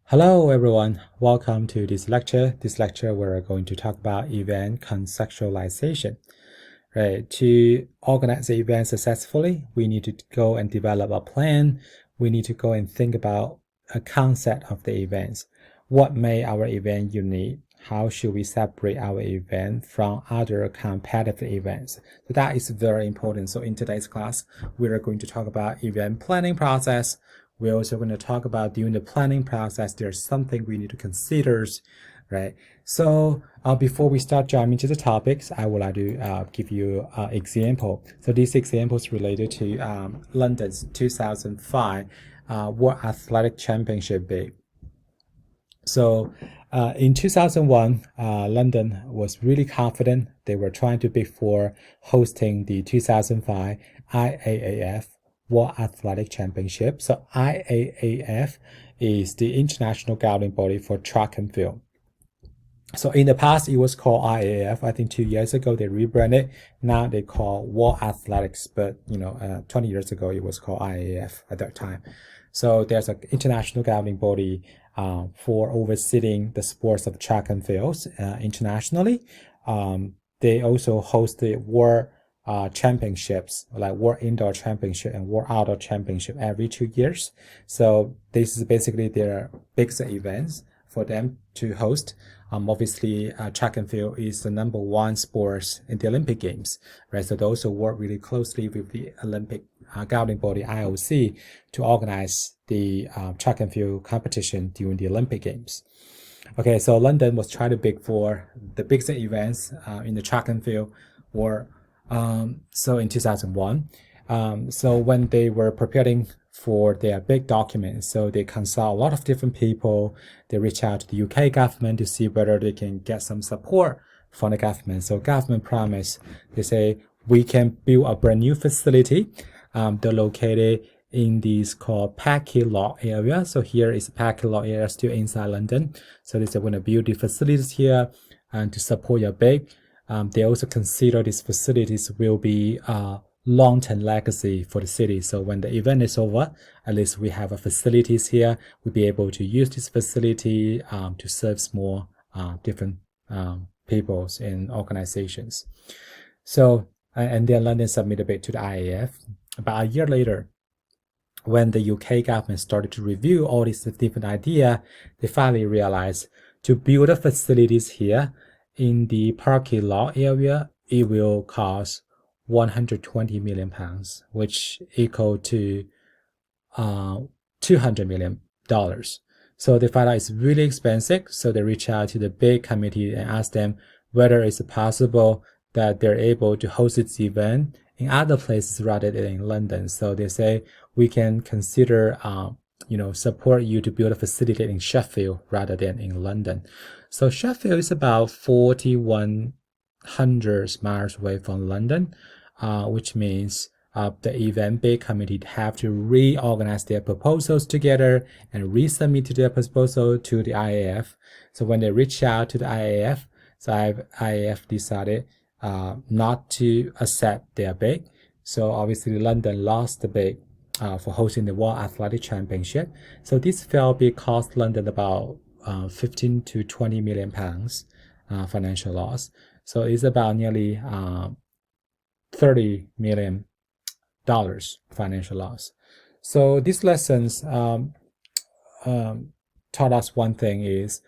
Hello everyone, welcome to this lecture. This lecture we're going to talk about event conceptualization. Right, to organize the event successfully, we need to go and develop a plan. We need to go and think about a concept of the events. What made our event unique? How should we separate our event from other competitive events? So that is very important. So in today's class, we are going to talk about event planning process. We're also going to talk about during the planning process, there's something we need to consider, right? So before we start jumping into the topics, I would like to give you an example. So this example is related to London's 2005 World Athletic Championship bid. So in 2001, London was really confident. They were trying to bid for hosting the 2005 IAAF World Athletic Championship. So IAAF is the international governing body for track and field. So in the past, it was called IAAF. I think 2 years ago, they rebranded. Now they call World Athletics, but 20 years ago, it was called IAAF at that time. So there's an international governing body for overseeing the sports of track and fields internationally. They also host the World championships, like World Indoor Championship and World Outdoor Championship every 2 years. So this is basically their biggest events for them to host. Obviously, track and field is the #1 sport in the Olympic Games, right? So they also work really closely with the Olympic governing body IOC to organize the track and field competition during the Olympic Games. Okay, so London was trying to bid for the biggest events in the track and field war. So in 2001, so when they were preparing for their big document, so they consult a lot of different people. They reach out to the UK government to see whether they can get some support from the government. So government promised, they say, we can build a brand new facility. They're located in this called Pga area. So here is Pga area still inside London. So they say, we're going to build the facilities here and to support your bid. They also consider these facilities will be a long-term legacy for the city. So when the event is over, at least we have a facilities here. We'll be able to use this facility to serve more different peoples and organizations. So, and then London submitted a bid to the IAF. About a year later, when the UK government started to review all these different ideas, they finally realized to build the facilities here in the Pga area, it will cost £120 million, which equal to $200 million. So they find out it's really expensive. So they reach out to the big committee and ask them whether it's possible that they're able to host this event in other places rather than in London. So they say we can consider support you to build a facility in Sheffield rather than in London. So Sheffield is about 4,100 miles away from London, which means the event bid committee have to reorganize their proposals together and resubmit their proposal to the IAF. So when they reach out to the IAF, so IAF decided not to accept their bid. So obviously London lost the bid for hosting the World Athletic Championship. So this failed bid cost London about 15 to 20 million pounds financial loss. So it's about nearly $30 million financial loss. So these lessons taught us one thing is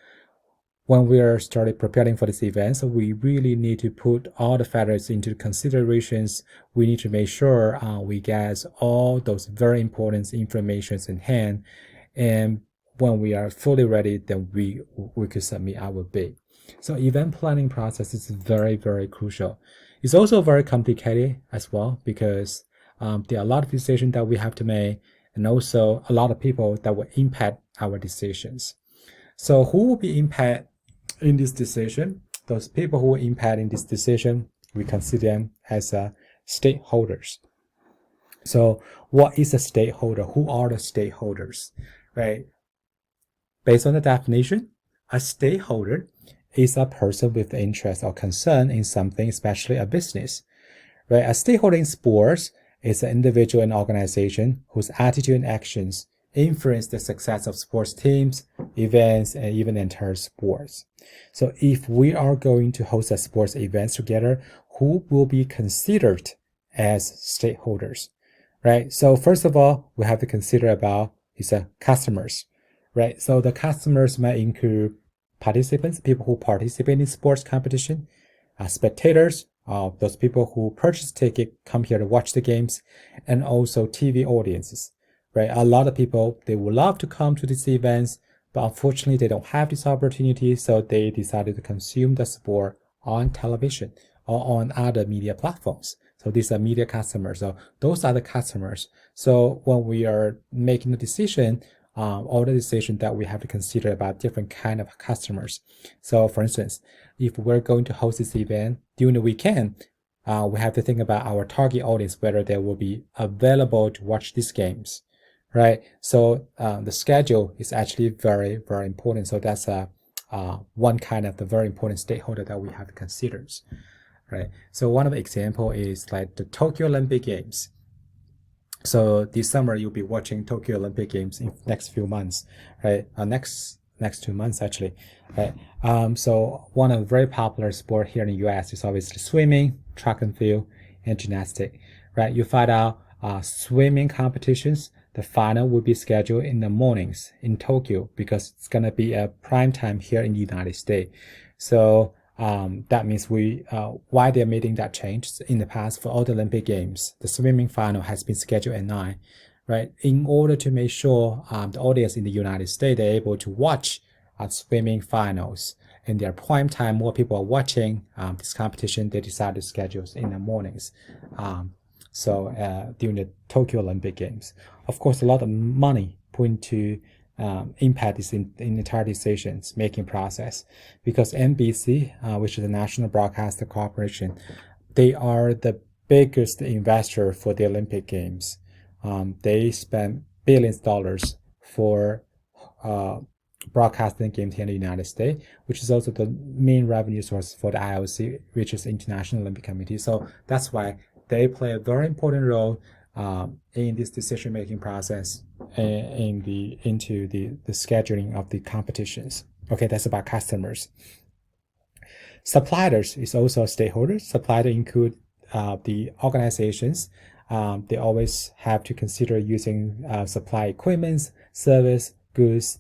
when we are started preparing for this event, so we really need to put all the factors into considerations. We need to make sure we get all those very important information in hand. And when we are fully ready, then we could submit our bid. So event planning process is very, very crucial. It's also very complicated as well because there are a lot of decisions that we have to make and also a lot of people that will impact our decisions. So who will be impacted in this decision? Those people who will impact in this decision, we consider them as stakeholders. So what is a stakeholder? Who are the stakeholders, right? Based on the definition, a stakeholder is a person with interest or concern in something, especially a business, right? A stakeholder in sports is an individual and organization whose attitude and actions influence the success of sports teams, events, and even entire sports. So if we are going to host a sports events together, who will be considered as stakeholders, right? So first of all, we have to consider about is customers, right? So the customers might include participants, people who participate in sports competition, spectators, those people who purchase ticket, come here to watch the games, and also TV audiences, right? A lot of people, they would love to come to these events, but unfortunately they don't have this opportunity, so they decided to consume the sport on television or on other media platforms. So these are media customers. So those are the customers. So when we are making the decision, all the decisions that we have to consider about different kind of customers. So for instance, if we're going to host this event during the weekend, we have to think about our target audience, whether they will be available to watch these games, right? So the schedule is actually very, very important. So that's one kind of the very important stakeholder that we have to consider, right? So one of the example is like the Tokyo Olympic Games. So this summer you'll be watching Tokyo Olympic Games in next few months, right? Next 2 months actually, right? So one of the very popular sport here in the US is obviously swimming, track and field, and gymnastics, right? You find out swimming competitions, the final will be scheduled in the mornings in Tokyo because it's gonna be a prime time here in the United States. So that means why they're making that change. In the past, for all the Olympic Games, the swimming final has been scheduled at 9, right? In order to make sure the audience in the United States, they're able to watch swimming finals in their prime time, more people are watching this competition, they decided to schedule in the mornings. So during the Tokyo Olympic Games, of course, a lot of money put into impact this in entire decisions making process, because NBC, which is the National Broadcaster Corporation, they are the biggest investor for the Olympic Games. They spend billions of dollars for broadcasting games here in the United States, which is also the main revenue source for the IOC, which is International Olympic Committee. So that's why they play a very important role in this decision-making process into the scheduling of the competitions. Okay, that's about customers. Suppliers is also stakeholders. Suppliers include the organizations. They always have to consider using supply equipment, service, goods.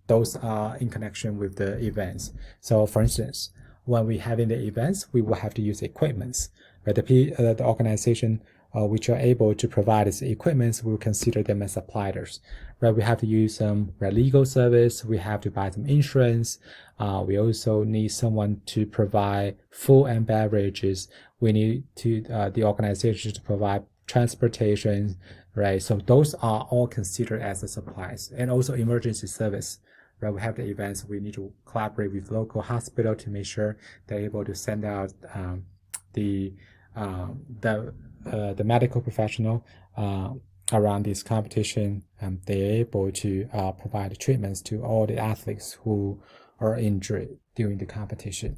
Those are in connection with the events. So for instance, when we having the events, we will have to use equipment. Right? The organization which are able to provide this equipment, we will consider them as suppliers. Right? We have to use some legal service. We have to buy some insurance. We also need someone to provide food and beverages. We need to the organization to provide transportation. Right? So those are all considered as the supplies, and also emergency service. Right? We have the events. We need to collaborate with local hospital to make sure they're able to send out the medical professional around this competition, they're able to provide treatments to all the athletes who are injured during the competition.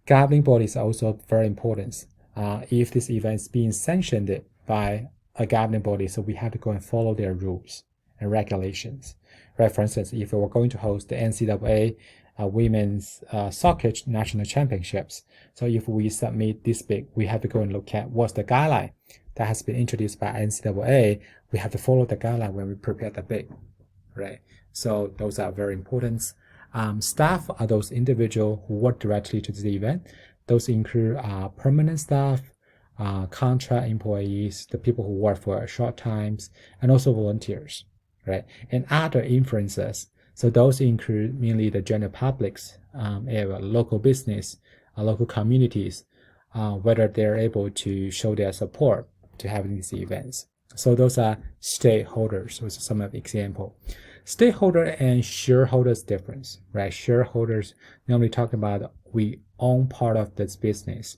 Governing bodies are also very important. If this event is being sanctioned by a governing body, so we have to go and follow their rules and regulations. Right? For instance, if we're going to host the NCAA women's soccer national championships, so if we submit this bid, we have to go and look at what's the guideline that has been introduced by NCAA. We have to follow the guideline when we prepare the bid, right? So those are very important. Staff are those individuals who work directly to the event. Those include permanent staff, contract employees, the people who work for short times, and also volunteers, right? And other influencers. So those include mainly the general publics, local business, local communities, whether they're able to show their support to having these events. So those are stakeholders. Those are some of the example. Stakeholder and shareholders difference, right? Shareholders normally talk about we own part of this business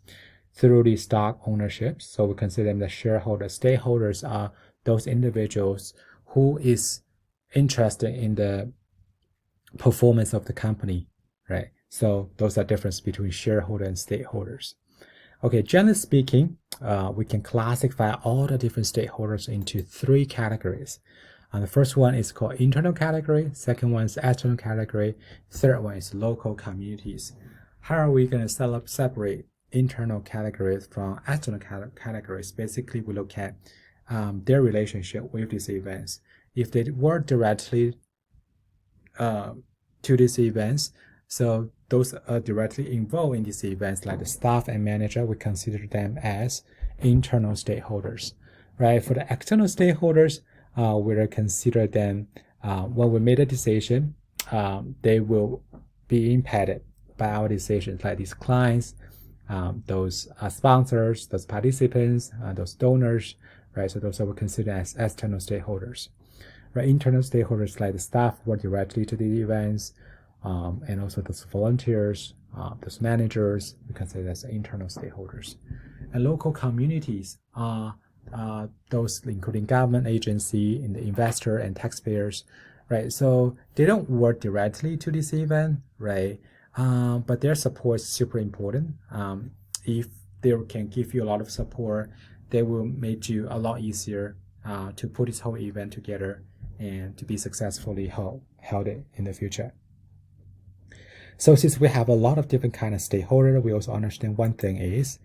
through the stock ownership. So we consider them the shareholders. Stakeholders are those individuals who is interested in the performance of the company, right? So those are difference between shareholder and stakeholders. Okay, generally speaking, we can classify all the different stakeholders into 3 categories. The first one is called internal category. Second one is external category. Third one is local communities. How are we going to separate internal categories from external categories? Basically, we look at their relationship with these events. If they work directly to these events, so those are directly involved in these events, like the staff and manager, we consider them as internal stakeholders, right? For the external stakeholders, we'll consider them when we made a decision, they will be impacted by our decisions, like these clients, those sponsors, those participants, those donors, right? So those are we consider as external stakeholders. Right, internal stakeholders like the staff who work directly to the events, and also those volunteers, those managers, we consider as internal stakeholders. And local communities are those including government agency and the investor and taxpayers, right? So they don't work directly to this event, right? But their support is super important. If they can give you a lot of support, they will make you a lot easier to put this whole event together and to be successfully held in the future. So since we have a lot of different kind of stakeholders, we also understand one thing is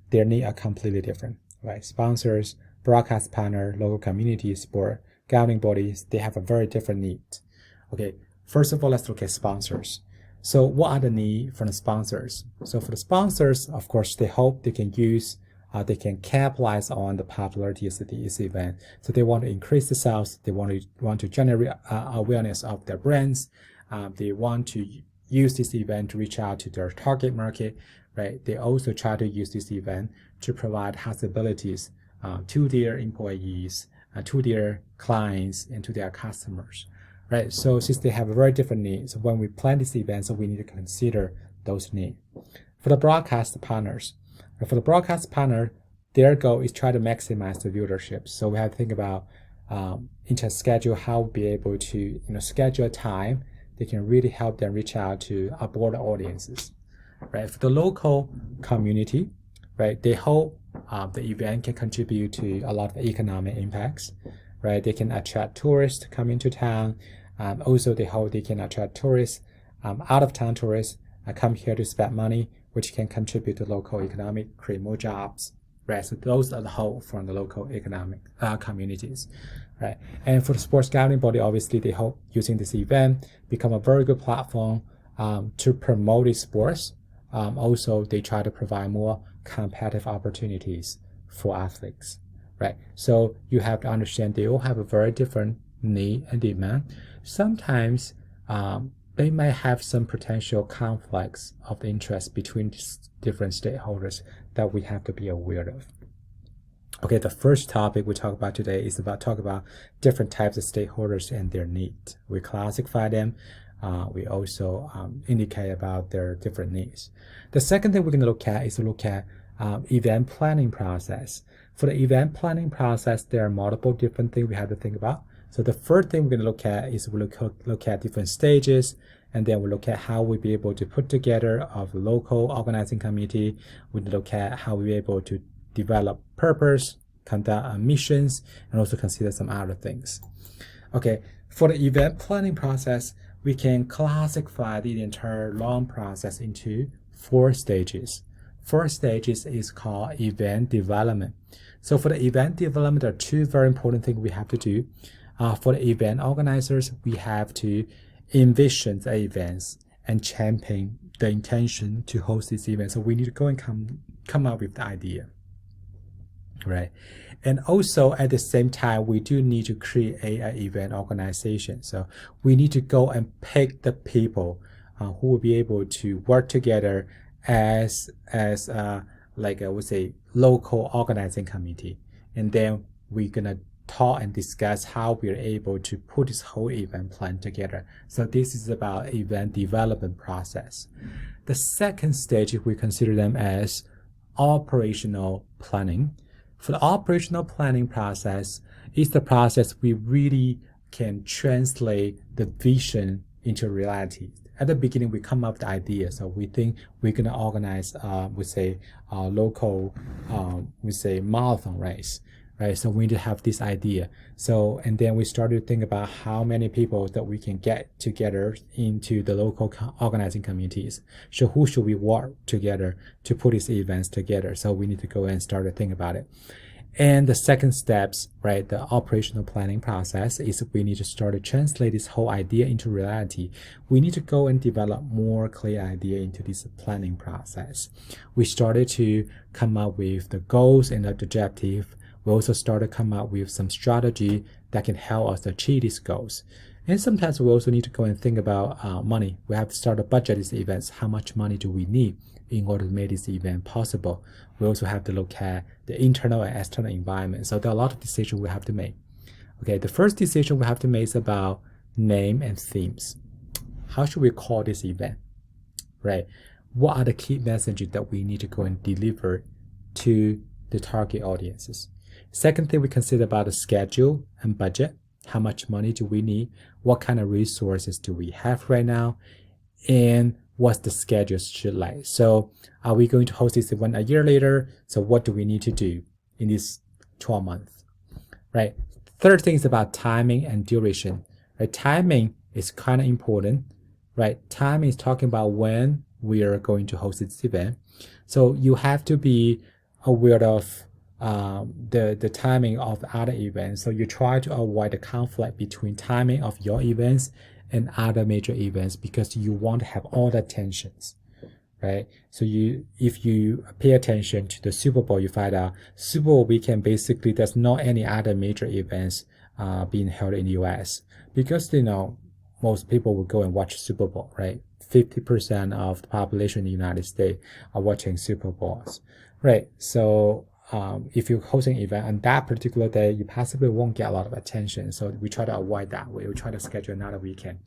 their needs are completely different, right? Sponsors, broadcast partner, local communities, sport, governing bodies, they have a very different need. Okay, first of all, let's look at sponsors. So what are the needs from the sponsors? So for the sponsors, of course, they hope they can capitalize on the popularity of this event. So they want to increase the sales. They want to generate awareness of their brands. They want to use this event to reach out to their target market, right? They also try to use this event to provide possibilities to their employees, to their clients, and to their customers, right? So since they have very different needs, when we plan this event, so we need to consider those needs. For the broadcast partners, their goal is try to maximize the viewership. So we have to think about into schedule how we'll be able to schedule a time that can really help them reach out to a broader audiences. Right? For the local community, right, they hope the event can contribute to a lot of economic impacts. Right? They can attract tourists to come into town. Also, they hope they can attract tourists, out-of-town tourists come here to spend money, which can contribute to local economic, create more jobs, right? So those are the hope from the local economic communities, right? And for the sports governing body, obviously they hope using this event become a very good platform to promote the sports. Also, they try to provide more competitive opportunities for athletes, right? So you have to understand they all have a very different need and demand. Sometimes they may have some potential conflicts of interest between different stakeholders that we have to be aware of. Okay, the first topic we talk about today is talk about different types of stakeholders and their needs. We classify them. We also indicate about their different needs. The second thing we're going to look at is event planning process. For the event planning process, there are multiple different things we have to think about. So the first thing we're going to look at is we look at different stages, and then we look at how we'll be able to put together a local organizing committee. We look at how we'll be able to develop purpose, conduct missions, and also consider some other things. Okay, for the event planning process, we can classify the entire long process into 4 stages. First stage is called event development. So for the event development, there are 2 very important things we have to do. For the event organizers, we have to envision the events and champion the intention to host this event. So we need to go and come up with the idea, right? And also at the same time, we do need to create an event organization. So we need to go and pick the people who will be able to work together as like I would say local organizing committee, and then we're gonna talk and discuss how we're able to put this whole event plan together. So this is about event development process. The second stage, we consider them as operational planning. For the operational planning process, is the process we really can translate the vision into reality. At the beginning, we come up with the idea. So we think we're going to organize, we say, local, we say marathon race, right? So we need to have this idea. So, and then we started to think about how many people that we can get together into the local organizing communities. So who should we work together to put these events together? So we need to go and start to think about it. And the second steps, right, the operational planning process is we need to start to translate this whole idea into reality. We need to go and develop more clear idea into this planning process. We started to come up with the goals and the objective. We also started to come up with some strategy that can help us achieve these goals. And sometimes we also need to go and think about money. We have to start to budget these events. How much money do we need in order to make this event possible? We also have to look at the internal and external environment. So there are a lot of decisions we have to make. Okay, the first decision we have to make is about name and themes. How should we call this event, right? What are the key messages that we need to go and deliver to the target audiences? Second thing we consider about the schedule and budget. How much money do we need? What kind of resources do we have right now? And what's the schedule should like? So are we going to host this event a year later? So what do we need to do in this 12 months, right? Third thing is about timing and duration, right? Timing is kind of important, right? Timing is talking about when we are going to host this event. So you have to be aware of the timing of other events. So you try to avoid the conflict between timing of your events and other major events because you want to have all the attentions, right? So if you pay attention to the Super Bowl, you find out Super Bowl weekend basically there's not any other major events being held in the US because most people will go and watch Super Bowl, right? 50% of the population in the United States are watching Super Bowls, right? So if you're hosting an event on that particular day, you possibly won't get a lot of attention. So we try to avoid that. We try to schedule another weekend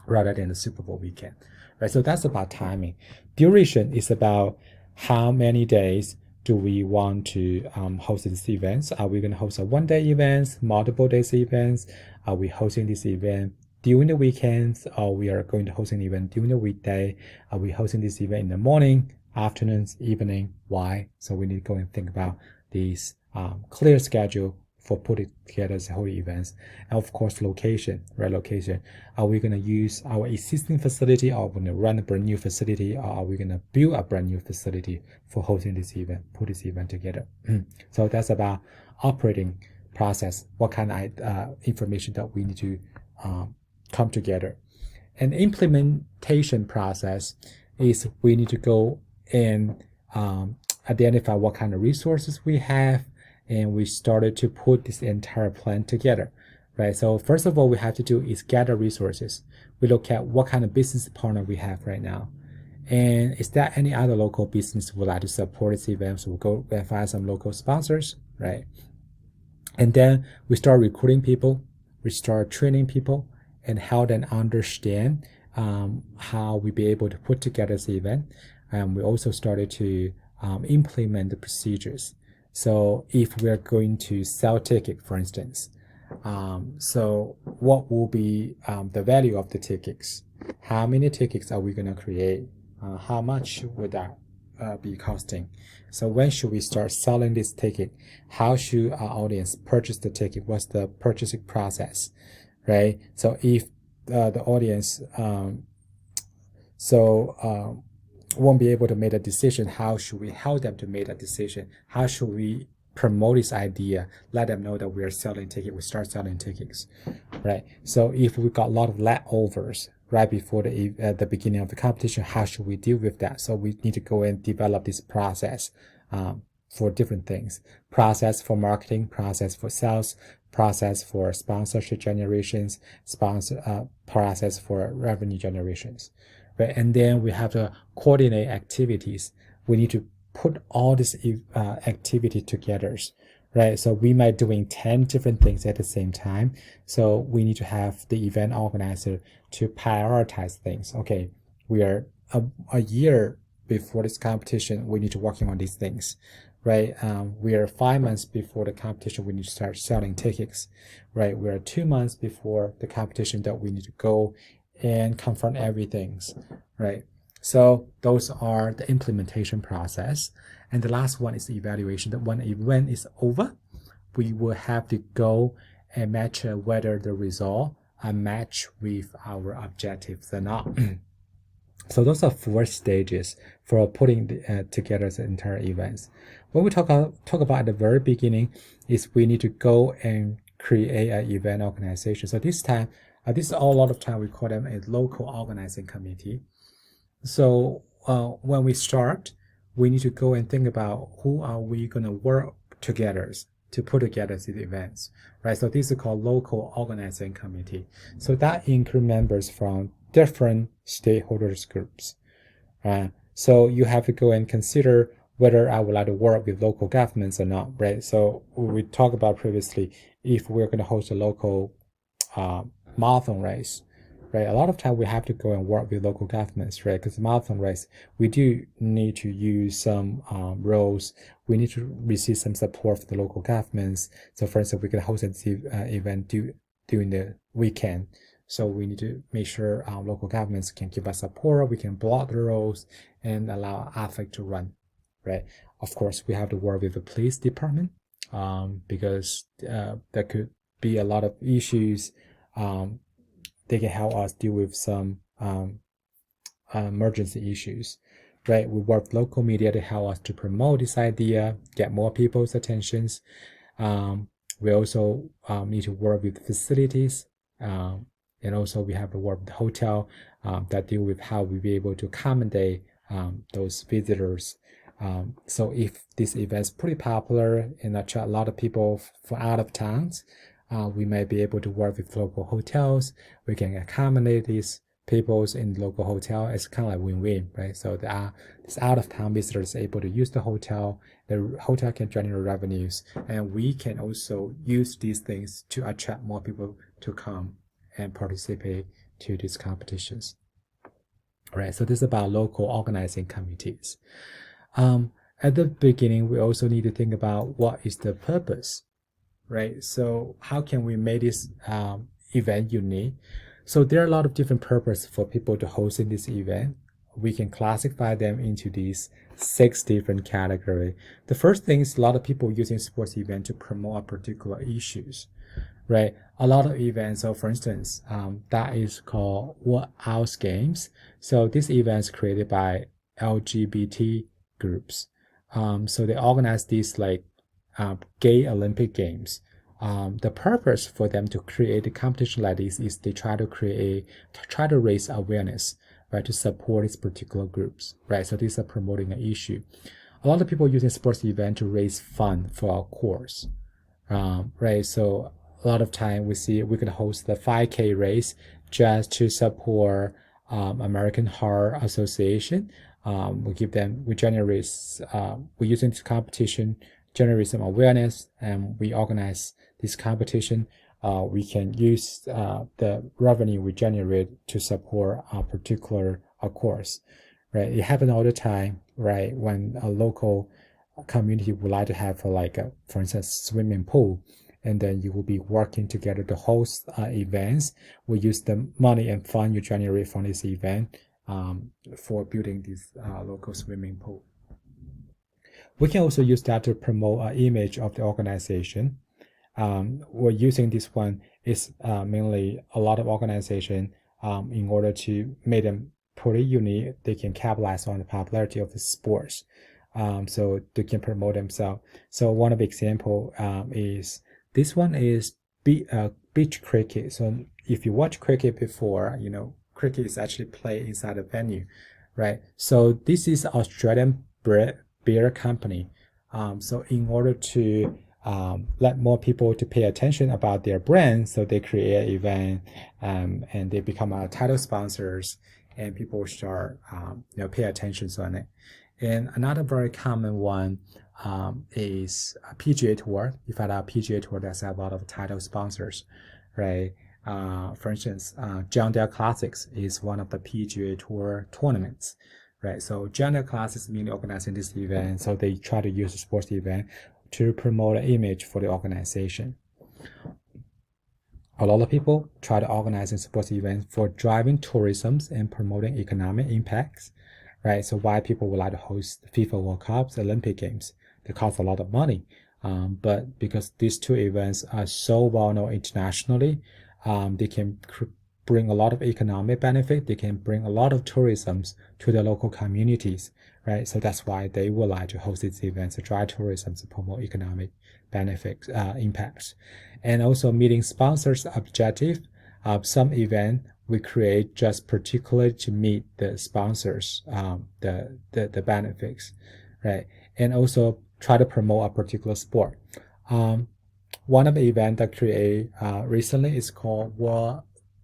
rather than the Super Bowl weekend, right? So that's about timing. Duration is about how many days do we want to host these events? Are we going to host a one-day events, multiple days events? Are we hosting this event during the weekends, or we are going to host an event during the weekday? Are we hosting this event in the morning, afternoons, evening? Why? So we need to go and think about this clear schedule for putting together the whole events. And of course, location, right? Location. Are we going to use our existing facility, or are we going to run a brand new facility, or are we going to build a brand new facility for hosting this event, put this event together? So that's about operating process, what kind of information that we need to come together. And implementation process is we need to go and identify what kind of resources we have, and we started to put this entire plan together, right? So first of all, we have to do is gather resources. We look at what kind of business partner we have right now, and is there any other local business who would like to support this event? So we'll go and find some local sponsors, right? And then we start recruiting people, we start training people, and help them understand how we be able to put together this event. And we also started to implement the procedures. So if we're going to sell ticket, for instance, so what will be the value of the tickets? How many tickets are we going to create? How much would that be costing? So when should we start selling this ticket? How should our audience purchase the ticket? What's the purchasing process, right? So if the audience won't be able to make a decision, how should we help them to make a decision? How should we promote this idea? Let them know that we are selling tickets. We start selling tickets, right? So if we got a lot of leftovers right before the beginning of the competition, how should we deal with that? So we need to go and develop this process for different things. Process for marketing, process for sales, process for sponsorship generations, process for revenue generations, right? And then we have to coordinate activities. We need to put all this activity together, right? So we might doing 10 different things at the same time. So we need to have the event organizer to prioritize things. Okay, we are a year before this competition, we need to working on these things, right? We are 5 months before the competition, we need to start selling tickets, right? We are 2 months before the competition that we need to go and confront everything, right? So those are the implementation process. And the last one is the evaluation. That when an event is over, we will have to go and measure whether the result are matched with our objectives or not. So those are 4 stages for putting together the entire events. When we talk about at the very beginning is we need to go and create an event organization. So this time, this is a lot of time we call them a local organizing committee. So when we start, we need to go and think about who are we going to work together to put together these events, right? So this is called local organizing committee. So that includes members from different stakeholders groups. So you have to go and consider whether I would like to work with local governments or not, right? So we talked about previously, if we're going to host a local marathon race, right? A lot of time we have to go and work with local governments, right? Because marathon race, we do need to use some roles. We need to receive some support from the local governments. So for instance, we can host an event during the weekend. So we need to make sure our local governments can give us support. We can block the roads and allow athletes to run, right? Of course, we have to work with the police department because there could be a lot of issues. They can help us deal with some emergency issues, right? We work with local media to help us to promote this idea, get more people's attentions. We also need to work with facilities. And also we have to work with the hotel that deal with how we be able to accommodate those visitors. So if this event is pretty popular and attract a lot of people from out of towns, we may be able to work with local hotels. We can accommodate these people in the local hotel. It's kind of like win-win, right? So these out-of-town visitors able to use the hotel. The hotel can generate revenues, and we can also use these things to attract more people to come and participate to these competitions. All right, so this is about local organizing committees. At the beginning, we also need to think about what is the purpose, right? So how can we make this event unique? So there are a lot of different purposes for people to host in this event. We can classify them into these 6 different categories. The first thing is a lot of people using sports event to promote particular issues, right? A lot of events, so for instance, that is called What Else Games. So this event is created by LGBT groups. So they organize these like gay Olympic Games. The purpose for them to create a competition like this is they try to raise awareness, right, to support these particular groups, right? So these are promoting an issue. A lot of people using sports event to raise fund for our course, right? So a lot of time we see we could host the 5K race just to support American Heart Association. We using this competition, generate some awareness, and we organize this competition. We can use the revenue we generate to support a particular course, right? It happens all the time, right? When a local community would like to have for instance, swimming pool, and then you will be working together to host events. We use the money and fund you generate from this event for building this local swimming pool. We can also use that to promote an image of the organization. We're using this one is mainly a lot of organization in order to make them pretty unique. They can capitalize on the popularity of the sports, so they can promote themselves. So one of the example is this one is beach cricket. So if you watch cricket before, you know cricket is actually played inside a venue, right? So this is Australian beer company. So in order to let more people to pay attention about their brand, so they create an event and they become title sponsors, and people start pay attention on it. And another very common one is a Pga Tour. You find out Pga Tour that's a lot of title sponsors, right? For instance, John Deere Classics is one of the Pga Tour tournaments, right? So John Deere Classics mainly organizing this event, so they try to use a sports event to promote an image for the organization. A lot of people try to organize a sports event for driving tourism and promoting economic impacts, right? So why people would like to host FIFA World Cups, Olympic Games? They cost a lot of money. But because these two events are so well known internationally, they can bring a lot of economic benefit. They can bring a lot of tourism to the local communities, right? So that's why they would like to host these events to drive tourism to promote economic benefits, impacts. And also meeting sponsors' objective. Some event we create just particularly to meet the sponsors, the benefits, right? And also try to promote a particular sport. One of the events that create recently is called World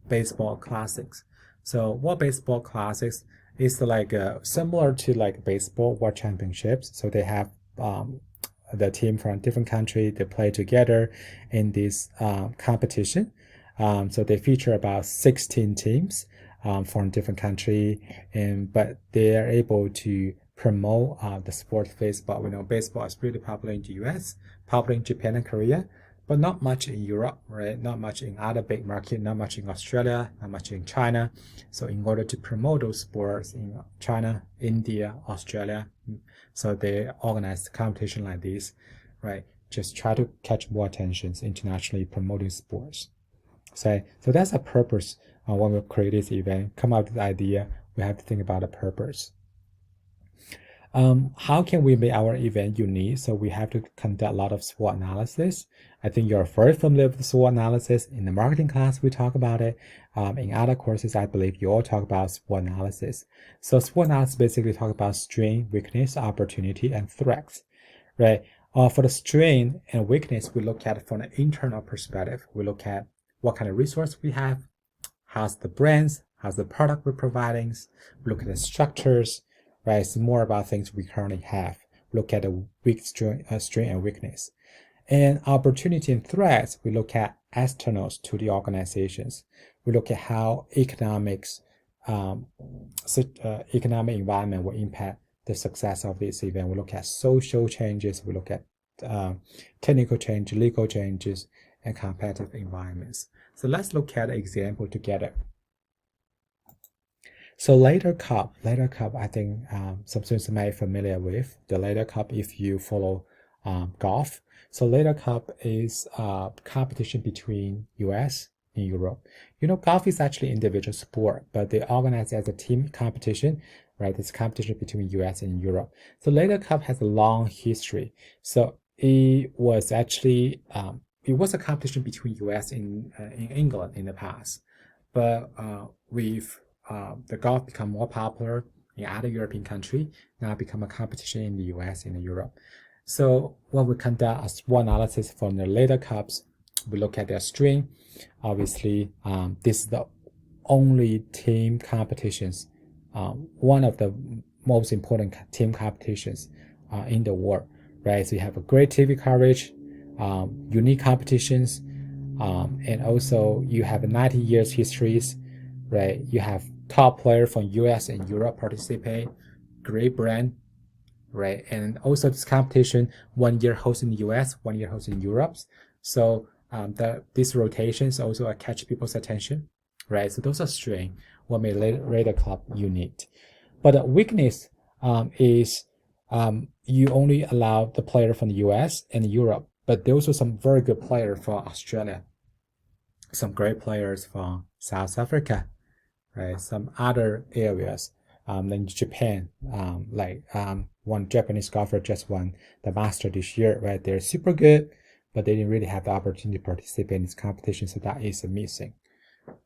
Baseball Classics. So World Baseball Classics is like similar to like baseball World Championships. So they have the team from different country, they play together in this competition. So they feature about 16 teams from different country, but they are able to promote the sport of baseball. We know baseball is really popular in the US, popular in Japan and Korea, but not much in Europe, right? Not much in other big market, not much in Australia, not much in China. So in order to promote those sports in China, India, Australia, so they organize competition like this, right? Just try to catch more attention internationally promoting sports. So that's a purpose when we create this event, come up with the idea, we have to think about the purpose. How can we make our event unique? So we have to conduct a lot of SWOT analysis. I think you're very familiar with SWOT analysis. In the marketing class, we talk about it. In other courses, I believe you all talk about SWOT analysis. So SWOT analysis basically talk about strength, weakness, opportunity, and threats, right? For the strength and weakness, we look at it from an internal perspective. We look at what kind of resource we have, how's the brands, how's the product we're providing, we look at the structures, right? It's more about things we currently have. Look at the weak strength and weakness. And opportunity and threats, we look at externals to the organizations. We look at how economic environment will impact the success of this event. We look at social changes. We look at technical change, legal changes, and competitive environments. So let's look at an example together. So Lader Cup, I think some students may be familiar with the Lader Cup if you follow golf. So Lader Cup is a competition between US and Europe. You know, golf is actually individual sport, but they organize as a team competition, right? It's competition between US and Europe. So Lader Cup has a long history. So it was actually it was a competition between US and in England in the past, but with the golf become more popular in other European countries, now become a competition in the US and in Europe. So when we conduct a SWOT analysis from the Lader Cups, we look at their strength. Obviously, this is the only team competitions, one of the most important team competitions in the world, right? So you have a great TV coverage, unique competitions, and also you have 90 years histories, right? You have top players from US and Europe participate, great brand, right? And also this competition, 1 year hosted in the US, 1 year hosted in Europe. So these rotations also catch people's attention, right? So those are strengths, what made Lader Cup unique. But the weakness is you only allow the player from the US and Europe, but there are also some very good players from Australia, some great players from South Africa, right? Some other areas, like Japan, one Japanese golfer just won the Master this year, right? They're super good, but they didn't really have the opportunity to participate in this competition, so that is missing,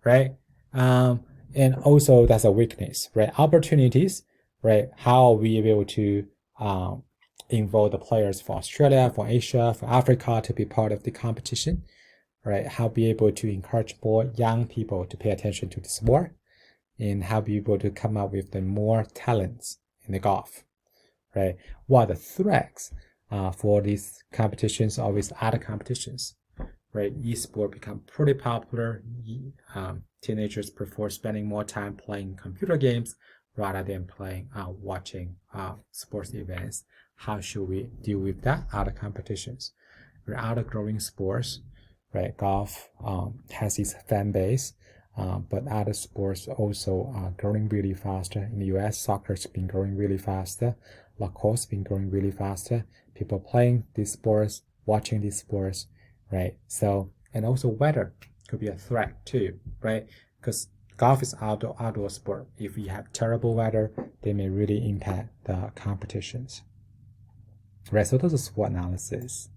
right? And also that's a weakness, right? Opportunities, right? How are we able to involve the players from Australia, from Asia, from Africa to be part of the competition, right? How be able to encourage more young people to pay attention to the sport, and how be able to come up with the more talents in the golf, right? What are the threats for these competitions or with other competitions, right? Esport become pretty popular. Teenagers prefer spending more time playing computer games rather than playing, watching sports events. How should we deal with that? Other competitions, right? Other growing sports, right? Golf has its fan base. But other sports also are growing really faster. In the US, soccer's been growing really faster. Lacrosse been growing really faster. People playing these sports watching these sports, right? So, and also weather could be a threat too, right? Because golf is outdoor sport. If we have terrible weather, they may really impact the competitions, right? So those are SWOT analysis.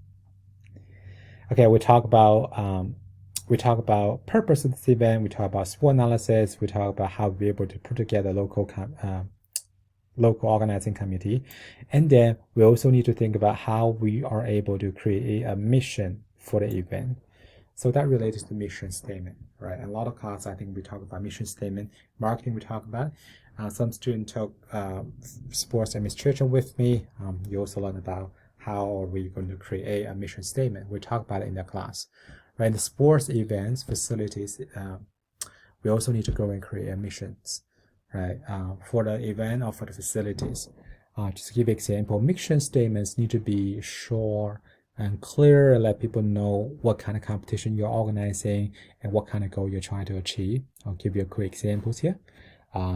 Okay, we talk about purpose of this event. We talk about SWOT analysis. We talk about how we're able to put together local organizing committee, and then we also need to think about how we are able to create a mission for the event. So that relates to mission statement, right? And a lot of classes, I think we talk about mission statement. Marketing, we talk about. Some students took sports administration with me. You also learn about how are we going to create a mission statement. We talk about it in the class, right? The sports events, facilities, we also need to go and create missions, right? For the event or for the facilities. Just to give an example, mission statements need to be short and clear, let people know what kind of competition you're organizing and what kind of goal you're trying to achieve. I'll give you a quick examples here.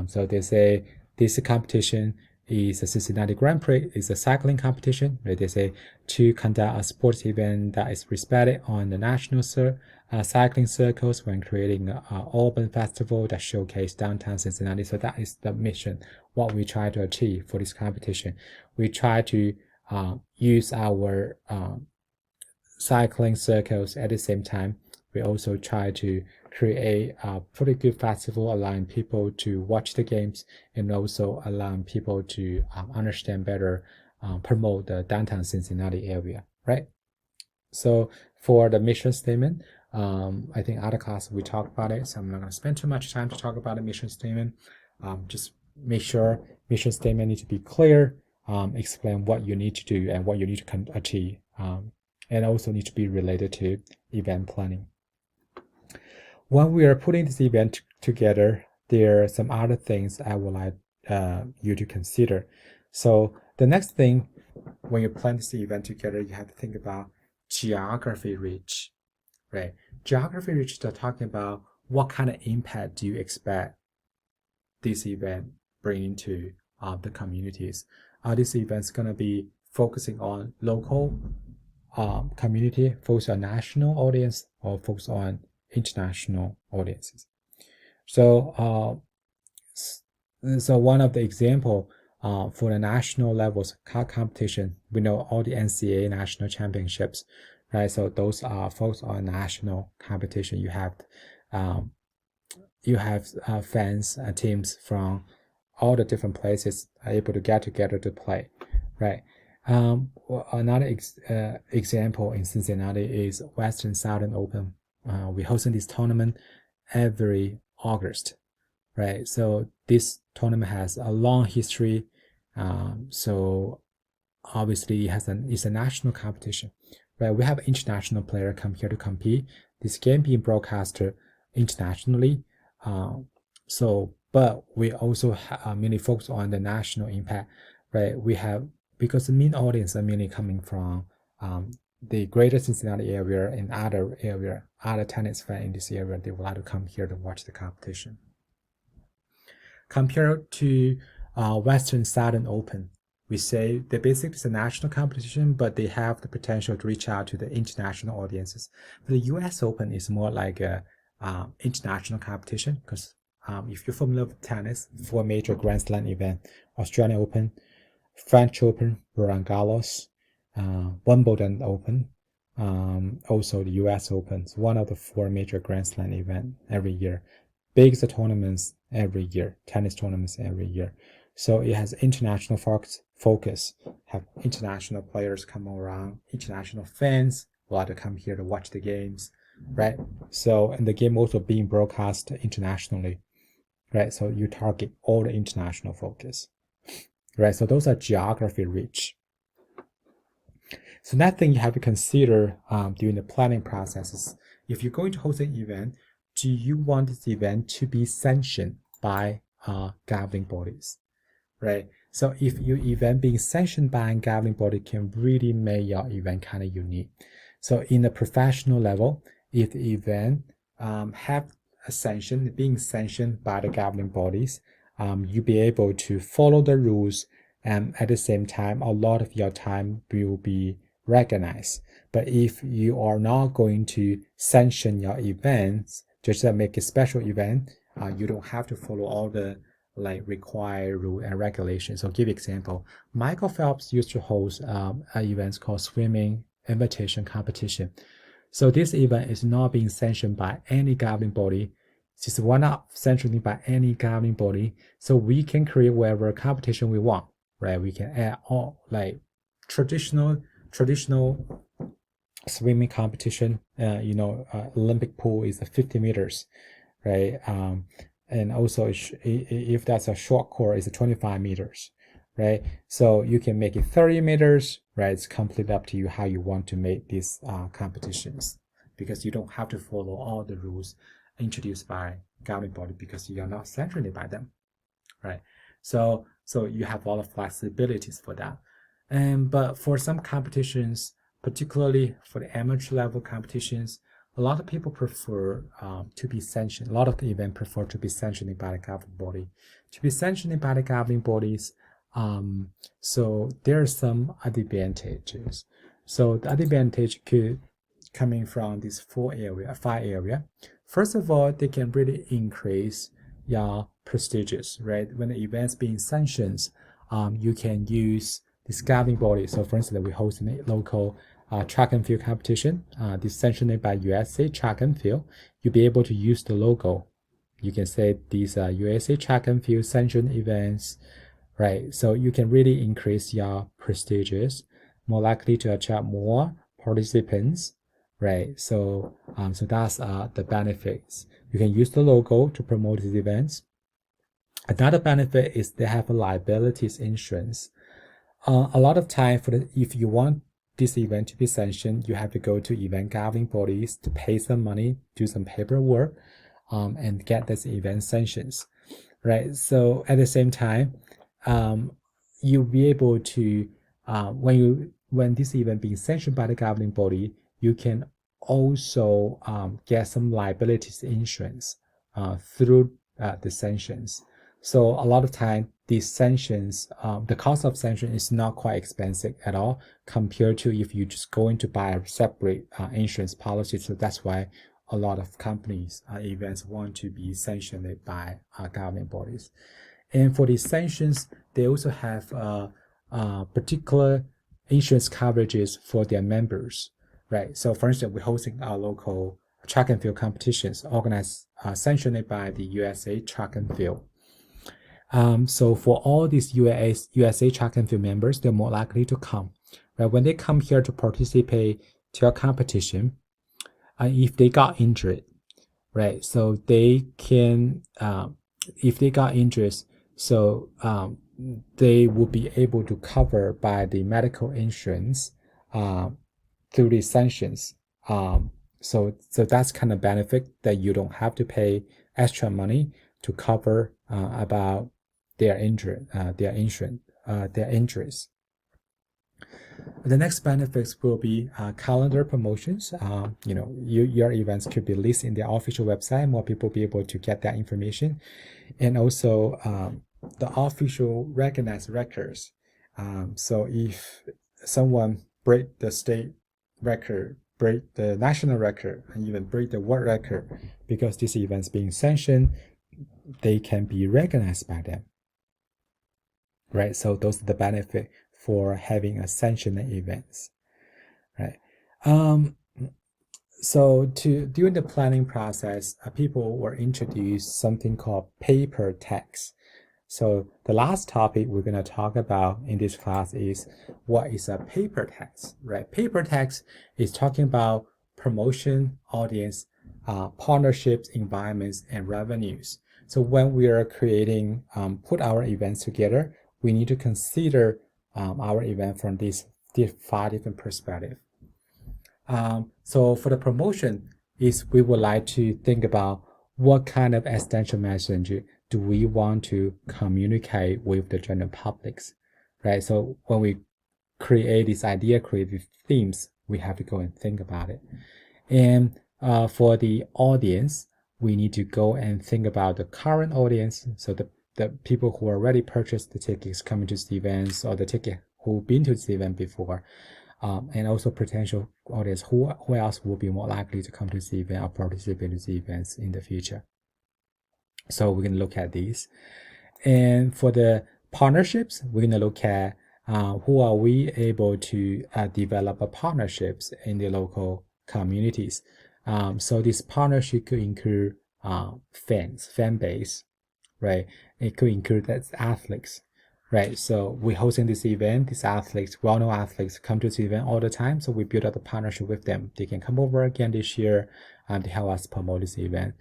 So they say this competition is a Cincinnati Grand Prix, is a cycling competition. Right? They say to conduct a sports event that is respected on the national cycling circles when creating an urban festival that showcase downtown Cincinnati. So that is the mission, what we try to achieve for this competition. We try to use our cycling circles at the same time. We also try to create a pretty good festival, allowing people to watch the games and also allowing people to understand better, promote the downtown Cincinnati area, right? So for the mission statement, I think other classes we talked about it, so I'm not going to spend too much time to talk about the mission statement. Just make sure mission statement needs to be clear, explain what you need to do and what you need to achieve, and also need to be related to event planning. When we are putting this event together, there are some other things I would like you to consider. So the next thing, when you plan this event together, you have to think about geography reach, right? Geography reach is talking about what kind of impact do you expect this event bringing to the communities. Are these events going to be focusing on local community, focus on national audience, or focus on international audiences? So one of the example for the national levels competition, we know all the NCAA national championships, right? So those are focused on national competition. You have fans and teams from all the different places are able to get together to play, right? Another example in Cincinnati is Western Southern Open. We're hosting this tournament every August, right? So this tournament has a long history. So obviously it's a national competition, right? We have international players come here to compete. This game being broadcasted internationally. But we also mainly focus on the national impact, right? Because the main audience are mainly coming from the greater Cincinnati area and other tennis fans in this area. They would like to come here to watch the competition. Compared to Western Southern Open, we say they basically is a national competition, but they have the potential to reach out to the international audiences. The US Open is more like a international competition because if you're familiar with tennis, 4 major Grand Slam events: Australian Open, French Open, Roland Garros, Wimbledon Open, also the US Open. It's one of the 4 major Grand Slam events every year. Biggest tournaments every year, tennis tournaments every year. So it has international focus, have international players come around, international fans who like to come here to watch the games, right? So, and the game also being broadcast internationally, right? So you target all the international focus, right? So those are geography reach. So that thing you have to consider during the planning process is, if you're going to host an event, do you want this event to be sanctioned by governing bodies, right? So if your event being sanctioned by a governing body can really make your event kind of unique. So in the professional level, if the event have a sanction, being sanctioned by the governing bodies, you'll be able to follow the rules, and at the same time, a lot of your time will be recognized. But if you are not going to sanction your events, just make a special event, you don't have to follow all the required rule and regulations. So give example, Michael Phelps used to host events called swimming invitation competition. So this event is not being sanctioned by any governing body. Since we're not sanctioned by any governing body, so we can create whatever competition we want, right? We can add all traditional swimming competition. Olympic pool is 50 meters, right? And also if that's a short course, it's 25 meters, right? So you can make it 30 meters, right? It's completely up to you how you want to make these competitions, because you don't have to follow all the rules introduced by governing body because you are not sanctioned by them, right? So you have a lot of flexibilities for that. But for some competitions, particularly for the amateur level competitions, a lot of people prefer to be sanctioned. A lot of the event prefer to be sanctioned by the governing body. To be sanctioned by the governing bodies, so there are some advantages. So the advantage could coming from these five area. First of all, they can really increase your prestigious, right? When the event's being sanctioned, you can use this governing body. So for instance, we host a local track and field competition. This sanctioned by USA Track and Field. You'll be able to use the logo. You can say these USA Track and Field sanctioned events, right? So you can really increase your prestigious, more likely to attract more participants, right? So that's the benefits. You can use the logo to promote these events. Another benefit is they have a liabilities insurance. A lot of time if you want this event to be sanctioned, you have to go to event governing bodies to pay some money, do some paperwork, and get this event sanctions, right? So at the same time, you'll be able to when this event being sanctioned by the governing body, you can also get some liabilities insurance through the sanctions. So a lot of time, these sanctions, the cost of sanction is not quite expensive at all compared to if you just going to buy a separate insurance policy. So that's why a lot of companies, events want to be sanctioned by governing bodies. And for these sanctions, they also have particular insurance coverages for their members, right? So for instance, we're hosting our local track and field competitions organized, sanctioned by the USA Track and Field. So for all these USA Track and Field members, they're more likely to come, right? When they come here to participate to a competition, if they got injured, right? So they can, if they got injured, so they will be able to cover by the medical insurance through the sanctions. So that's kind of benefit that you don't have to pay extra money to cover about their injuries. The next benefits will be calendar promotions. Your events could be listed in their official website. More people will be able to get that information, and also the official recognized records. So if someone break the state record, break the national record, and even break the world record, because this event is being sanctioned, they can be recognized by them, right? So those are the benefit for having a sanctioned events, right? So during the planning process, people were introduced something called paper tax. So the last topic we're going to talk about in this class is what is a paper tax, right? Paper tax is talking about promotion, audience, partnerships, environments, and revenues. So when we are creating, put our events together, we need to consider our event from these 5 different perspectives. So for the promotion, we would like to think about what kind of essential message do we want to communicate with the general publics, right? So when we create this idea, create these themes, we have to go and think about it. And for the audience, we need to go and think about the current audience. So the people who already purchased the tickets coming to the events, or the ticket who've been to the event before. and also potential audience. Who else will be more likely to come to this event or participate in these events in the future? So we're going to look at these. And for the partnerships, we're going to look at who are we able to develop partnerships in the local communities. So this partnership could include fan base, right? It could include athletes, right? So we're hosting this event. These athletes, well-known athletes, come to this event all the time. So we build up a partnership with them. They can come over again this year to help us promote this event.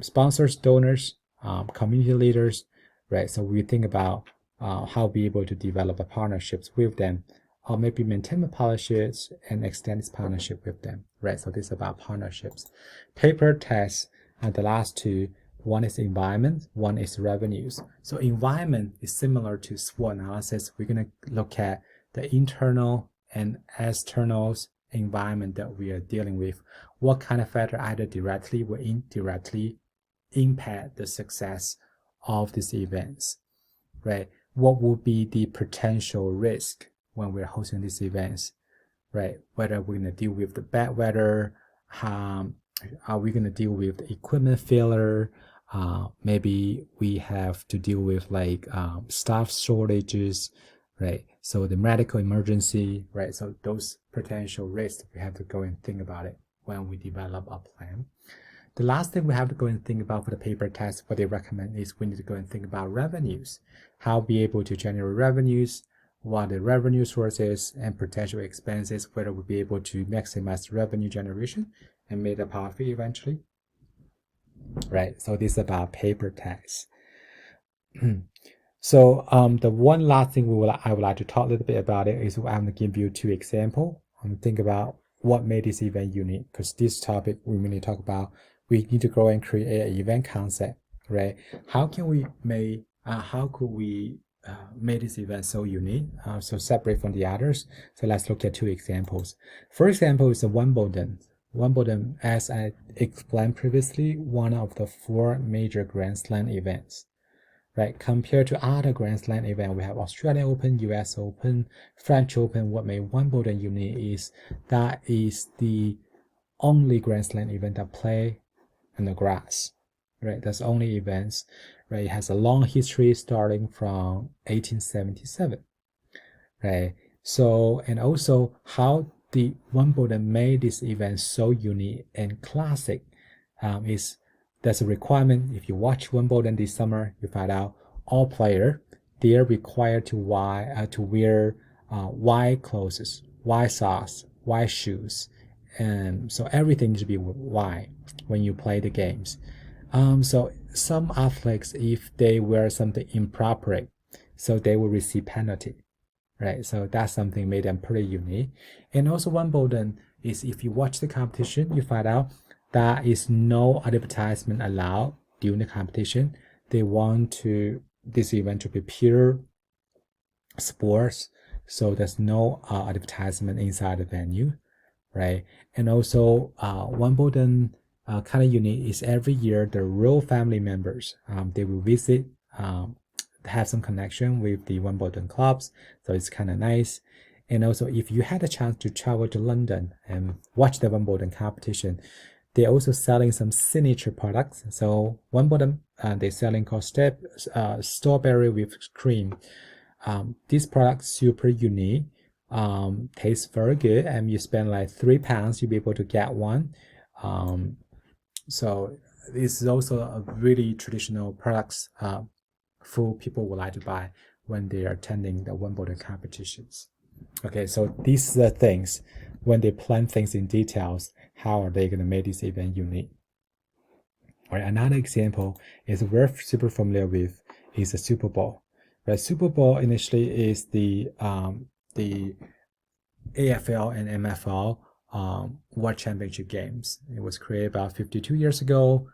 Sponsors, donors, community leaders, right? So we think about how be able to develop partnerships with them, or maybe maintain partnerships and extend this partnership with them, right? So this is about partnerships. Paper tests, and the last two, one is environment, one is revenues. So environment is similar to SWOT analysis. We're going to look at the internal and external environment that we are dealing with. What kind of factor either directly or indirectly impact the success of these events, right? What would be the potential risk when we're hosting these events, right? Whether we're going to deal with the bad weather, are we going to deal with the equipment failure? Maybe we have to deal with like staff shortages, right? So the medical emergency, right? So those potential risks, we have to go and think about it when we develop a plan. The last thing we have to go and think about for the paper test, what they recommend is we need to go and think about revenues. How be able to generate revenues, what the revenue sources and potential expenses, whether we'll be able to maximize revenue generation and make a profit eventually. Right, so this is about paper tests. So the one last thing I would like to talk a little bit about it is I'm going to give you two examples and think about what made this event unique, because this topic we really talk about, we need to go and create an event concept, right? How can we make, how could we make this event so unique, so separate from the others? So let's look at two examples. First example is the Wimbledon. Wimbledon, as I explained previously, one of the 4 major Grand Slam events, right? Compared to other Grand Slam events, we have Australian Open, US Open, French Open. What made Wimbledon unique is that is the only Grand Slam event that play on the grass, right? That's the only events, right? It has a long history starting from 1877, right? So, and also how the Wimbledon made this event so unique and classic is there's a requirement. If you watch Wimbledon this summer, you find out all players, they are required to wear white clothes, white socks, white shoes, and so everything should be white when you play the games. So some athletes, if they wear something improper, so they will receive penalty. Right, so that's something made them pretty unique. And also Wimbledon is, if you watch the competition, you find out that is no advertisement allowed during the competition. They want this event to be pure sports, so there's no advertisement inside the venue, right? And also Wimbledon kind of unique is every year the royal family members, they will visit, have some connection with the Wimbledon clubs, so it's kind of nice. And also, if you had a chance to travel to London and watch the Wimbledon competition, they're also selling some signature products. So Wimbledon, they're selling called strawberry with cream. This product super unique, tastes very good, and you spend like £3, you'll be able to get one. So this is also a really traditional products for people would like to buy when they are attending the Wimbledon competitions. Okay, so these are the things, when they plan things in details, how are they going to make this event unique? All right, another example is we're super familiar with is the Super Bowl. Right, Super Bowl initially is the AFL and MFL World Championship games. It was created about 52 years ago.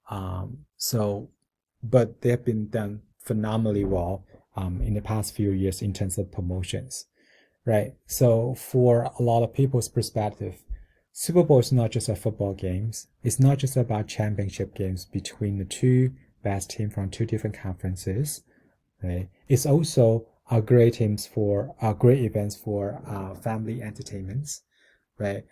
But they have been done phenomenally well in the past few years in terms of promotions, right? So for a lot of people's perspective, Super Bowl is not just a football games. It's not just about championship games between the two best teams from two different conferences, right? It's also are great events for family entertainments, right?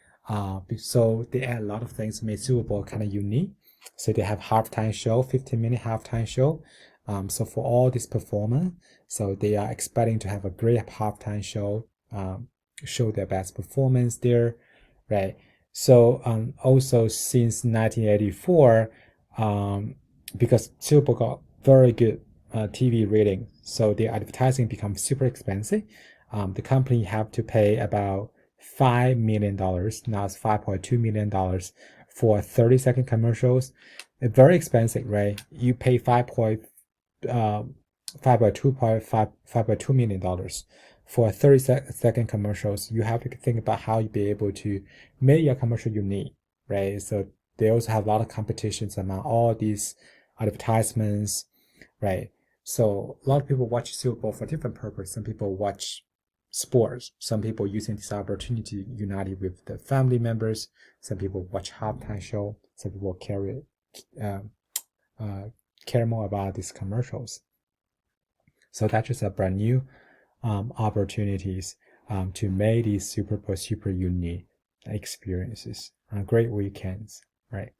So they add a lot of things, made Super Bowl kind of unique. So they have halftime show, 15-minute halftime show. So for all this performer, so they are expecting to have a great halftime show, show their best performance there, right? So also since 1984, because Super Bowl got very good TV rating, so the advertising becomes super expensive. The company have to pay about $5 million. Now it's $5.2 million for 30-second commercials. It's very expensive, right? You pay $5.2 million for 30-second commercials. You have to think about how you be able to make your commercial unique, right? So they also have a lot of competitions among all these advertisements, right? So a lot of people watch Super Bowl for different purposes. Some people watch sports. Some people using this opportunity to unite with the family members. Some people watch halftime show. Some people care more about these commercials. So that's just a brand new opportunities to make these super unique experiences on great weekends, right?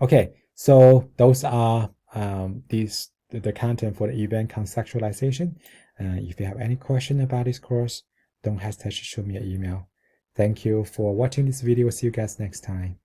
Okay, so those are the content for the event conceptualization. If you have any question about this course, don't hesitate to shoot me an email. Thank you for watching this video. See you guys next time.